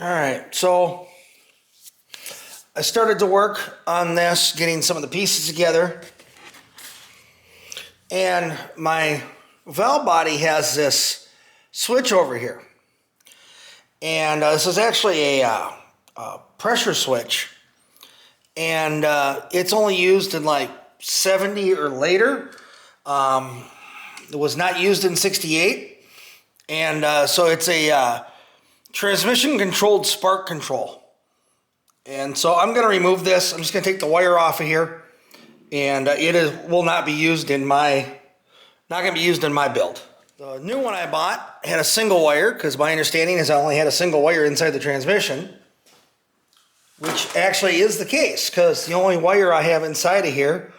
All right, so I started to work on this, getting some of the pieces together. And my valve body has this switch over here. And this is actually a pressure switch. And it's only used in like 70 or later. It was not used in 68. And so it's a transmission controlled spark control. And so I'm going to remove this. I'm just going to take the wire off of here. And will not be used in my build. The new one I bought had a single wire, because my understanding is I only had a single wire inside the transmission, which actually is the case, because the only wire I have inside of here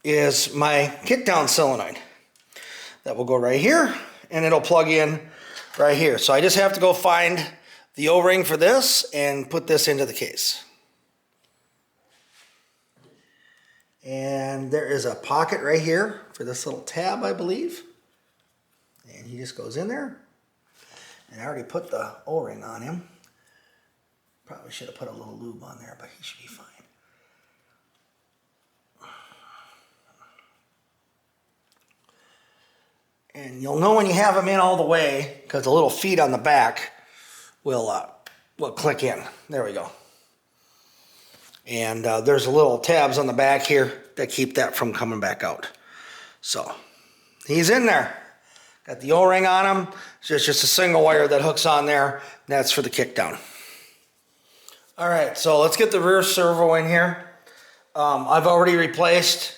is my kickdown solenoid. That will go right here, and it'll plug in right here. So I just have to go find the O-ring for this and put this into the case. And there is a pocket right here for this little tab, I believe. And he just goes in there. And I already put the O-ring on him. Probably should have put a little lube on there, but he should be fine. And you'll know when you have him in all the way, because the little feet on the back will click in. There we go. And there's little tabs on the back here that keep that from coming back out. So he's in there. Got the O-ring on him. It's just a single wire that hooks on there. That's for the kickdown. All right, so let's get the rear servo in here. I've already replaced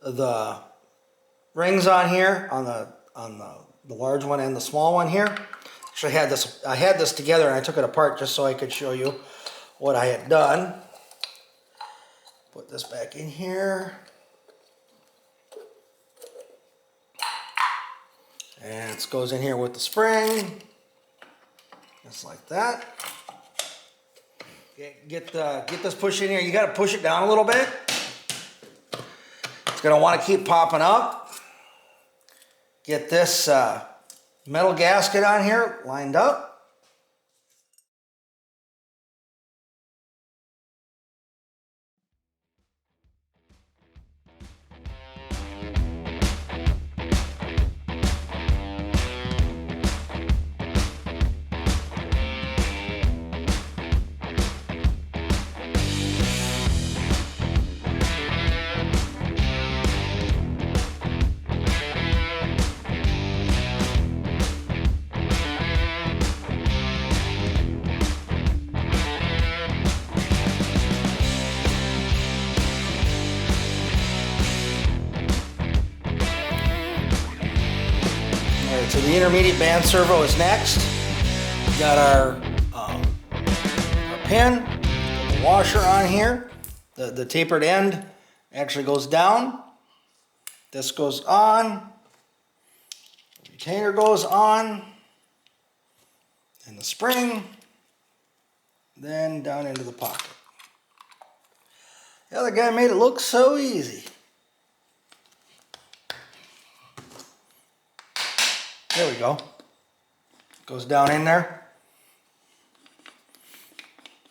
the rings on here, on the large one and the small one here. Actually, I had this together and I took it apart just so I could show you what I had done. Put this back in here. And it goes in here with the spring. Just like that. Get this push in here. You got to push it down a little bit. It's going to want to keep popping up. Get this metal gasket on here lined up. So the intermediate band servo is next. We got our pin, the washer on here. The tapered end actually goes down. This goes on. The retainer goes on. And the spring. Then down into the pocket. The other guy made it look so easy. There we go. Goes down in there.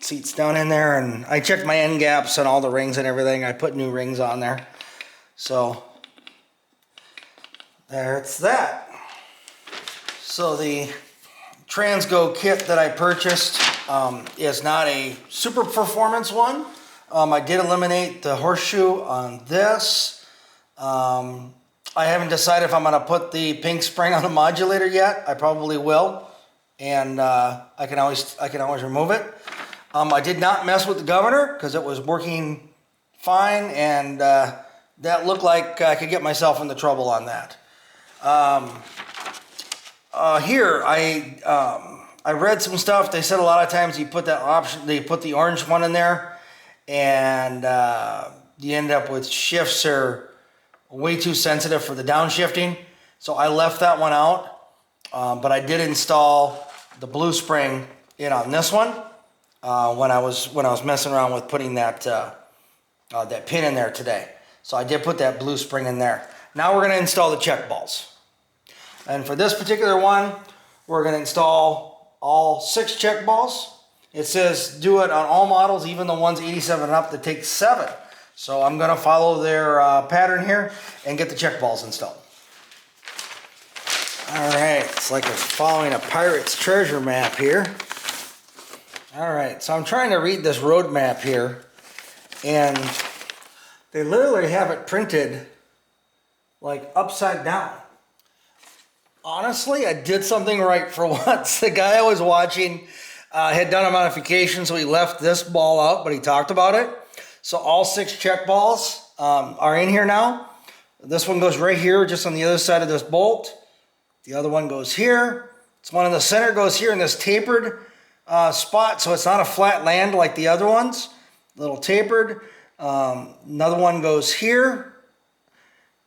Seats down in there, and I checked my end gaps and all the rings and everything. I put new rings on there. So there's that. So the Transgo kit that I purchased is not a super performance one. I did eliminate the horseshoe on this. I haven't decided if I'm going to put the pink spring on the modulator yet. I probably will, and I can always remove it. I did not mess with the governor because it was working fine, and that looked like I could get myself into trouble on that. Here I read some stuff. They said a lot of times you put that option, they put the orange one in there, and you end up with shifts are way too sensitive for the downshifting, so I left that one out. But I did install the blue spring in on this one when I was messing around with putting that pin in there today. So I did put that blue spring in there. Now we're going to install the check balls, and for this particular one, we're going to install all 6 check balls. It says do it on all models, even the ones 87 and up that take 7. So I'm going to follow their pattern here and get the check balls installed. Alright, it's like I'm following a pirate's treasure map here. Alright, so I'm trying to read this road map here, and they literally have it printed like upside down. Honestly, I did something right for once. The guy I was watching had done a modification, so he left this ball out, but he talked about it. So all 6 check balls are in here now. This one goes right here, just on the other side of this bolt. The other one goes here. This one in the center goes here in this tapered spot, so it's not a flat land like the other ones. A little tapered. Another one goes here.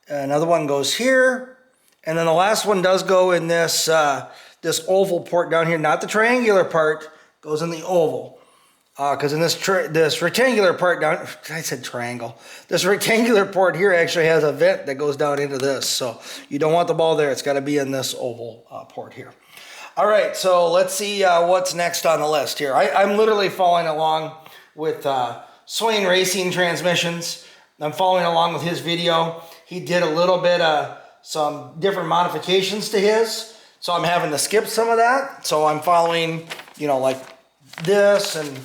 Another one goes here. And then the last one does go in this this oval port down here. Not the triangular part, goes in the oval. Because in this rectangular part down, I said triangle. This rectangular port here actually has a vent that goes down into this. So you don't want the ball there. It's got to be in this oval port here. All right, so let's see what's next on the list here. I'm literally following along with Swain Racing Transmissions. I'm following along with his video. He did a little bit of some different modifications to his. So I'm having to skip some of that. So I'm following, you know, like this and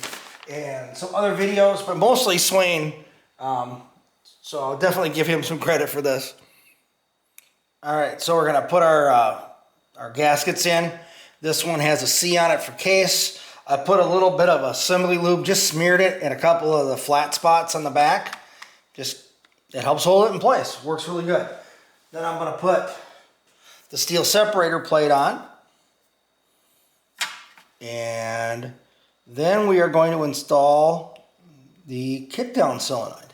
some other videos, but mostly Swain. So I'll definitely give him some credit for this. All right, so we're gonna put our gaskets in. This one has a C on it for case. I put a little bit of assembly lube, just smeared it in a couple of the flat spots on the back. Just, it helps hold it in place. Works really good. Then I'm gonna put the steel separator plate on. And then we are going to install the kickdown solenoid.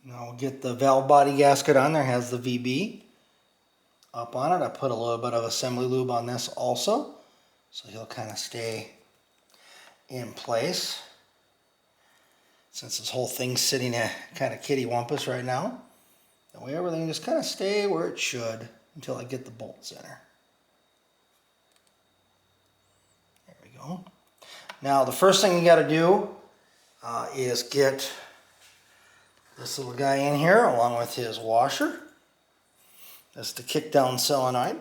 Now we'll get the valve body gasket on there, has the VB up on it. I put a little bit of assembly lube on this also, so he'll kind of stay in place. Since this whole thing's sitting kind of kitty-wampus right now, that way everything just kind of stay where it should until I get the bolts in there. There we go. Now the first thing you got to do is get this little guy in here along with his washer. That's the kickdown solenoid.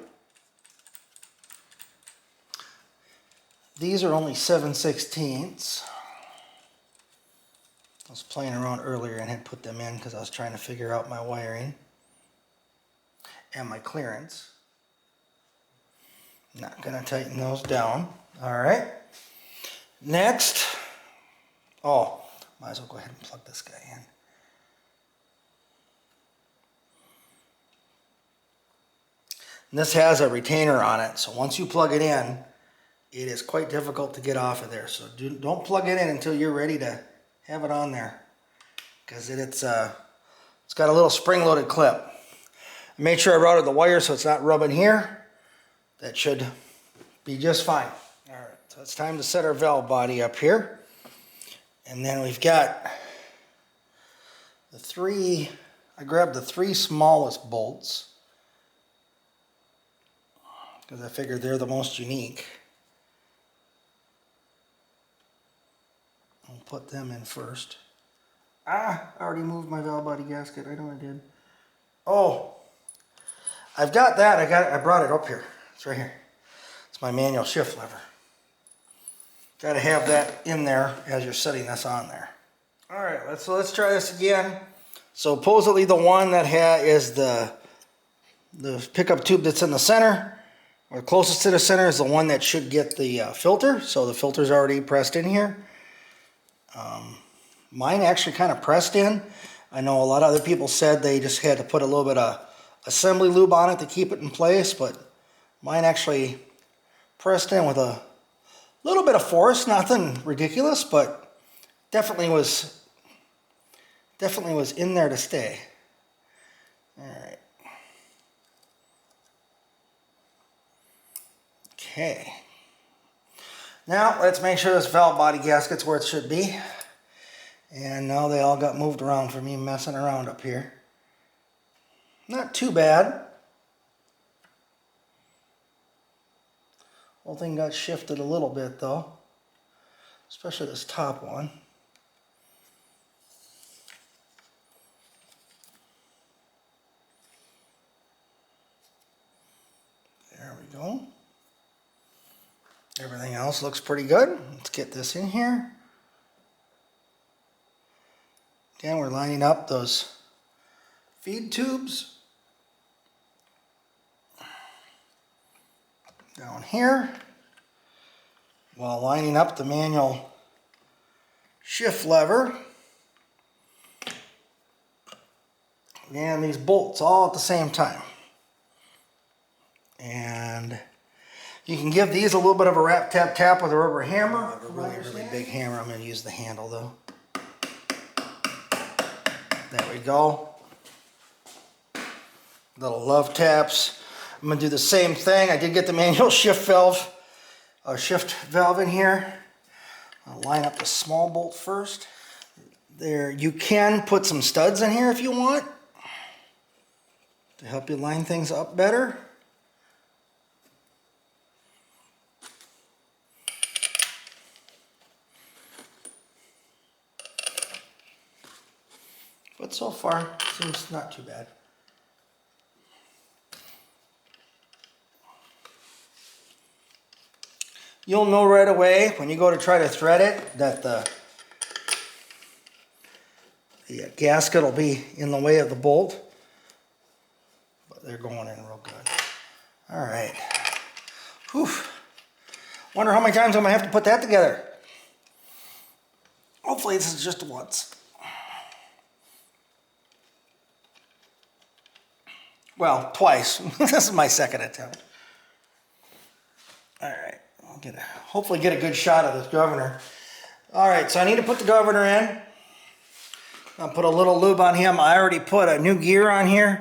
These are only 7/16. I was playing around earlier and had put them in because I was trying to figure out my wiring and my clearance. Not going to tighten those down. All right. Next, might as well go ahead and plug this guy in. And this has a retainer on it, so once you plug it in, it is quite difficult to get off of there. So don't plug it in until you're ready to have it on there, because it's got a little spring-loaded clip. I made sure I routed the wire so it's not rubbing here. That should be just fine. All right, so it's time to set our valve body up here. And then we've got I grabbed the 3 smallest bolts because I figured they're the most unique. I'll put them in first. I already moved my valve body gasket. I know I did. Oh, I've got that. I brought it up here. It's right here. It's my manual shift lever. Got to have that in there as you're setting this on there. All right, let's try this again. So supposedly the one that is the pickup tube that's in the center, or closest to the center, is the one that should get the filter. So the filter's already pressed in here. Mine actually kind of pressed in. I know a lot of other people said they just had to put a little bit of assembly lube on it to keep it in place, but mine actually pressed in with a little bit of force. Nothing ridiculous, but definitely was in there to stay. All right. Okay. Now let's make sure this valve body gasket's where it should be. And now they all got moved around for me messing around up here. Not too bad. Whole thing got shifted a little bit though, especially this top one. There we go. Everything else looks pretty good. Let's get this in here. Again, we're lining up those feed tubes down here while lining up the manual shift lever and these bolts all at the same time. And you can give these a little bit of a rap tap tap with a rubber hammer. I have a really big hammer. I'm going to use the handle though. There we go. Little love taps. I'm going to do the same thing. I did get the manual shift valve in here. I'll line up the small bolt first. There, you can put some studs in here if you want to help you line things up better. But so far, seems not too bad. You'll know right away when you go to try to thread it that the gasket will be in the way of the bolt. But they're going in real good. All right. Whew. Wonder how many times I'm going to have to put that together. Hopefully this is just once. Well, twice. This is my second attempt. All right, I'll hopefully get a good shot of this governor. All right, so I need to put the governor in. I'll put a little lube on him. I already put a new gear on here.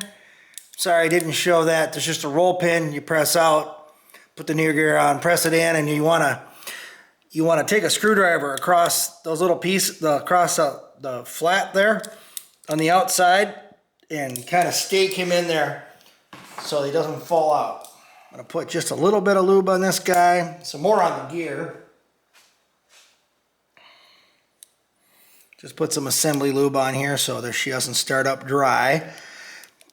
Sorry, I didn't show that. There's just a roll pin. You press out, put the new gear on, press it in, and you want to take a screwdriver across those little pieces, across the flat there on the outside, and kind of stake him in there so he doesn't fall out. I'm going to put just a little bit of lube on this guy, some more on the gear. Just put some assembly lube on here so that she doesn't start up dry.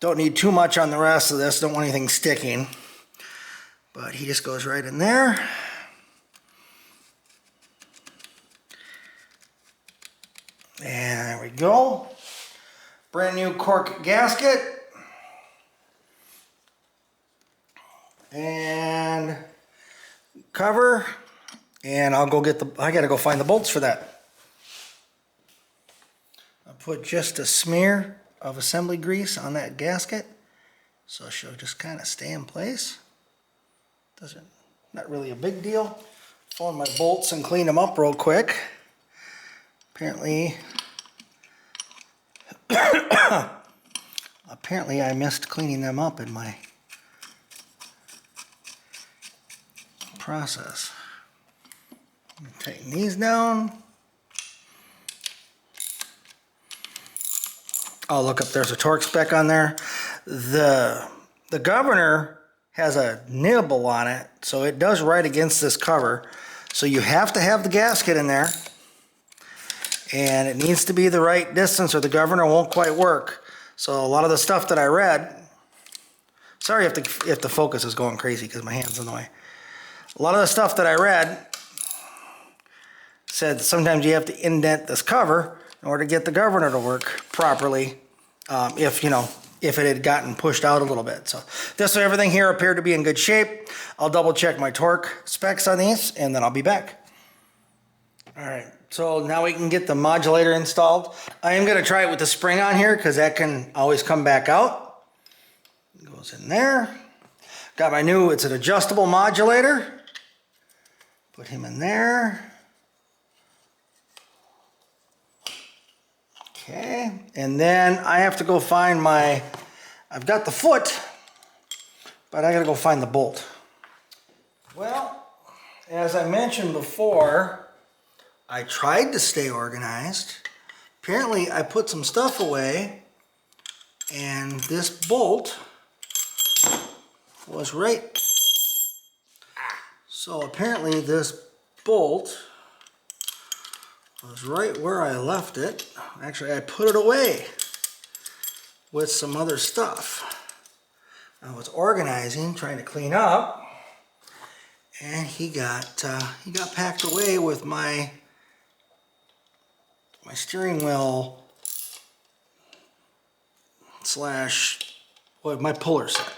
Don't need too much on the rest of this, don't want anything sticking. But he just goes right in there. And there we go. Brand new cork gasket. And cover. And I'll go get I gotta go find the bolts for that. I put just a smear of assembly grease on that gasket so she'll just kind of stay in place. Not really a big deal. Found my bolts and cleaned them up real quick. Apparently I missed cleaning them up in my process. I'm gonna tighten these down. Oh, look up, there's a torque spec on there. The governor has a nibble on it, so it does right against this cover. So you have to have the gasket in there, and it needs to be the right distance or the governor won't quite work. So a lot of the stuff that I read, sorry if the focus is going crazy because my hand's in the way. A lot of the stuff that I read said sometimes you have to indent this cover in order to get the governor to work properly, if it had gotten pushed out a little bit. So this way everything here appeared to be in good shape. I'll double check my torque specs on these and then I'll be back. All right, so now we can get the modulator installed. I am gonna try it with the spring on here because that can always come back out. It goes in there. Got my new, it's an adjustable modulator. Put him in there. Okay, and then I have to go find I've got the foot, but I gotta go find the bolt. Well, as I mentioned before, I tried to stay organized. Apparently I put some stuff away and this bolt was right. So apparently this bolt was right where I left it. Actually, I put it away with some other stuff. I was organizing, trying to clean up, and he got packed away with my steering wheel slash my puller set.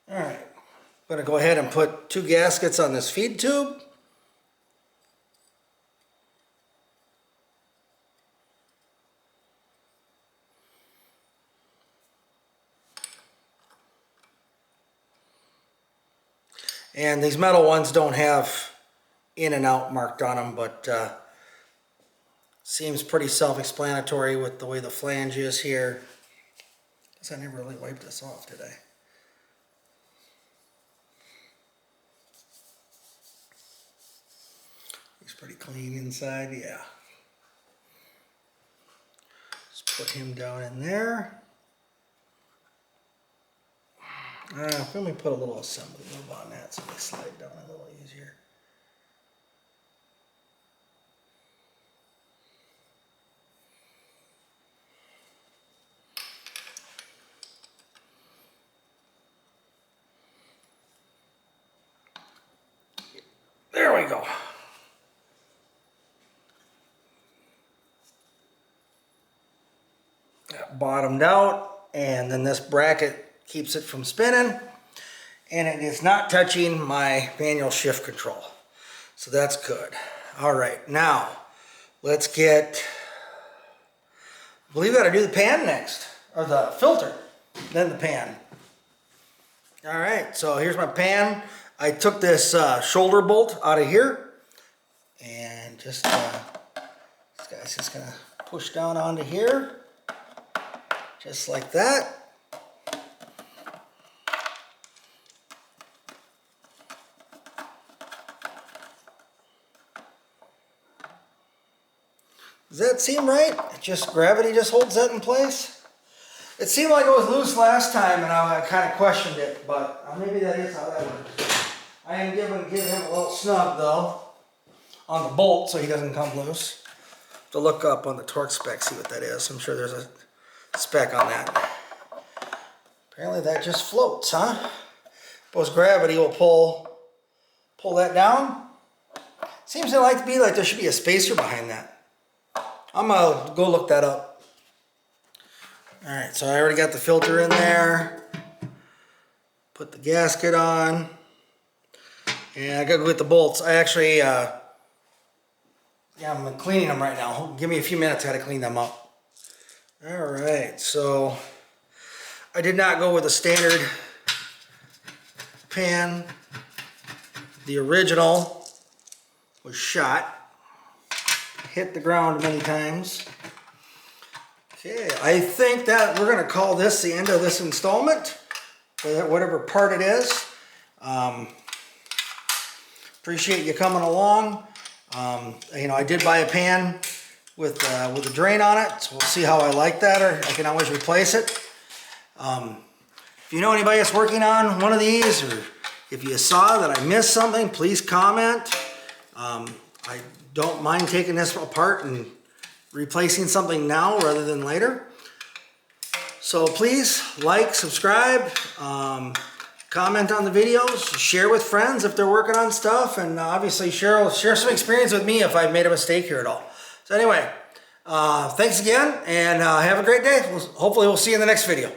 All right, I'm going to go ahead and put 2 gaskets on this feed tube. And these metal ones don't have in and out marked on them, but seems pretty self-explanatory with the way the flange is here. Guess I never really wiped this off, did I? He's pretty clean inside, yeah. Just put him down in there. Let me put a little assembly move on that so they slide down a little easier. There we go. That bottomed out, and then this bracket keeps it from spinning, and it is not touching my manual shift control. So that's good. All right, now let's get, I believe we got to do the pan next, or the filter, then the pan. All right, so here's my pan. I took this shoulder bolt out of here, and just this guy's just gonna push down onto here, just like that. Does that seem right? Gravity just holds that in place? It seemed like it was loose last time, and I kind of questioned it, but maybe that is how that works. I am give him a little snug though on the bolt so he doesn't come loose. To look up on the torque spec, see what that is. I'm sure there's a spec on that. Apparently that just floats, huh? Suppose gravity will pull that down. Seems to like to be like there should be a spacer behind that. I'm gonna go look that up. All right, so I already got the filter in there. Put the gasket on. And I gotta go get the bolts. I actually, I'm cleaning them right now. Give me a few minutes, I gotta clean them up. All right, so I did not go with a standard pan. The original was shot. Hit the ground many times. Okay, I think that we're gonna call this the end of this installment, whatever part it is. Appreciate you coming along. I did buy a pan with a drain on it, so we'll see how I like that, or I can always replace it. If you know anybody that's working on one of these, or if you saw that I missed something, please comment. I don't mind taking this apart and replacing something now rather than later. So please like, subscribe, comment on the videos, share with friends if they're working on stuff, and obviously share some experience with me if I've made a mistake here at all. So anyway, thanks again, and have a great day. Hopefully we'll see you in the next video.